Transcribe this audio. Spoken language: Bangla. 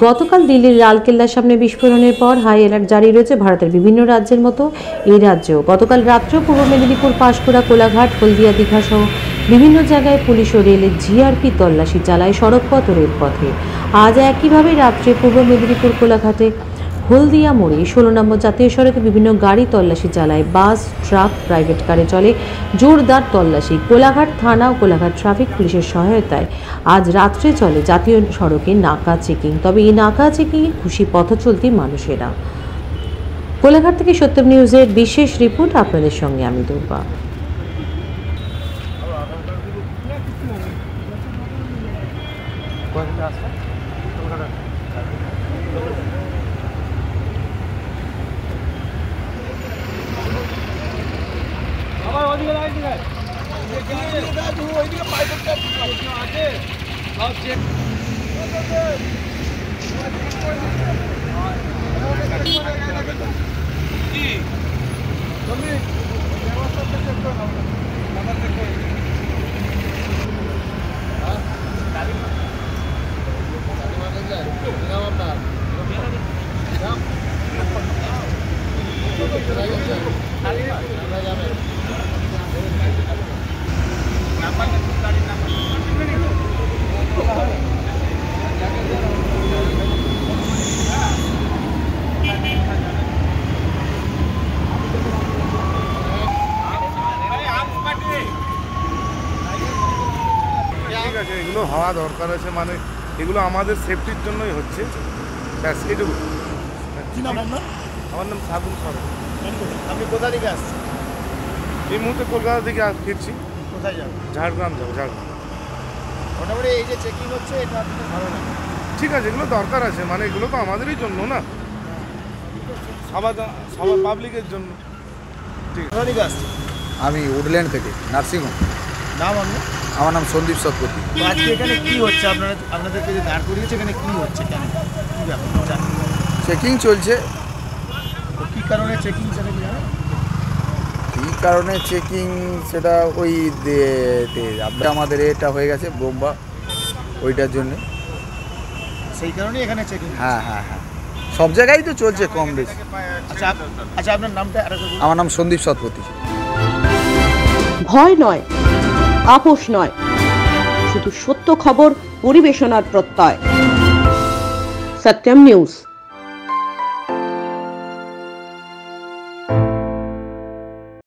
গতকাল দিল্লির লালকেল্লার সামনে বিস্ফোরণের পর হাই অ্যালার্ট জারি রয়েছে ভারতের বিভিন্ন রাজ্যের মতো এই রাজ্যেও। গতকাল রাত্রেও পূর্ব মেদিনীপুর, পাঁশকুড়া, কোলাঘাট, হলদিয়া, দীঘা সহ বিভিন্ন জায়গায় পুলিশ ও রেলের জিআরপি তল্লাশি চালায় সড়কপথ ও রেলপথে। আজ একইভাবে রাত্রে পূর্ব মেদিনীপুর, কোলাঘাটে হলদিয়া মোড়ে 16 নম্বর জাতীয় সড়কে বিভিন্ন গাড়ি তল্লাশি চালায়। বাস, ট্রাক, প্রাইভেট কারে চলে জোরদার তল্লাশি। কোলাঘাট থানা ও কোলাঘাট ট্রাফিক পুলিশের সহায়তায় আজ রাত্রে চলে জাতীয় সড়কে নাকা চেকিং। তবে এই নাকা চেকিংয়ে খুশি পথচলতি মানুষেরা। কোলাঘাট থেকে সত্যম নিউজের বিশেষ রিপোর্ট, আপনাদের সঙ্গে আমি দুর্বা। ঠিক আছে, এগুলো হওয়া দরকার আছে, মানে এগুলো আমাদের সেফটির জন্যই হচ্ছে, ব্যাস এটুকু। কি নাম আপনার? আমার নাম সাবুন সরকার। আপনি কোথা থেকে আসছেন? এই মুহূর্তে কলকাতা থেকে ফিরছি। কোথায় যাবেন? ঝাড়গ্রাম যাবো, ঝাড়গ্রাম। মোটামুটি এই যে চেকিং হচ্ছে এটা আপনাদের ভালো লাগে? ঠিক আছে, এগুলো দরকার আছে, মানে এগুলো তো আমাদেরই জন্য না, সবার পাবলিকের জন্য। ঠিক কোথা থেকে আসছেন? আমি উডল্যান্ড থেকে, নার্সিংহোম। নাম আপনার? আমার নাম সন্দীপ সৎপতি। তো আজকে এখানে কি হচ্ছে? আপনাদেরকে যে দাঁড় করিয়েছে এখানে কি হচ্ছে, কেন, কি ব্যাপার জানেন? চেকিং চলছে। তো কী কারণে চেকিং সেটা কি জানেন? কী কারণে চেকিং সেটা ওই আমাদের এটা হয়ে গেছে বোম্বা, ওইটার জন্যে। সেই কারণেই এখানে চেকিং? হ্যাঁ হ্যাঁ হ্যাঁ, সব জায়গায় তো চলছে কম বেশি। আচ্ছা আচ্ছা, আপনার নামটা আরেকবার বলুন। আমার নাম সন্দীপ সৎপতি। ভয় নয়, আপোষ নয়, শুধু সত্য খবর পরিবেশনার প্রত্যয়। সত্যম নিউজ।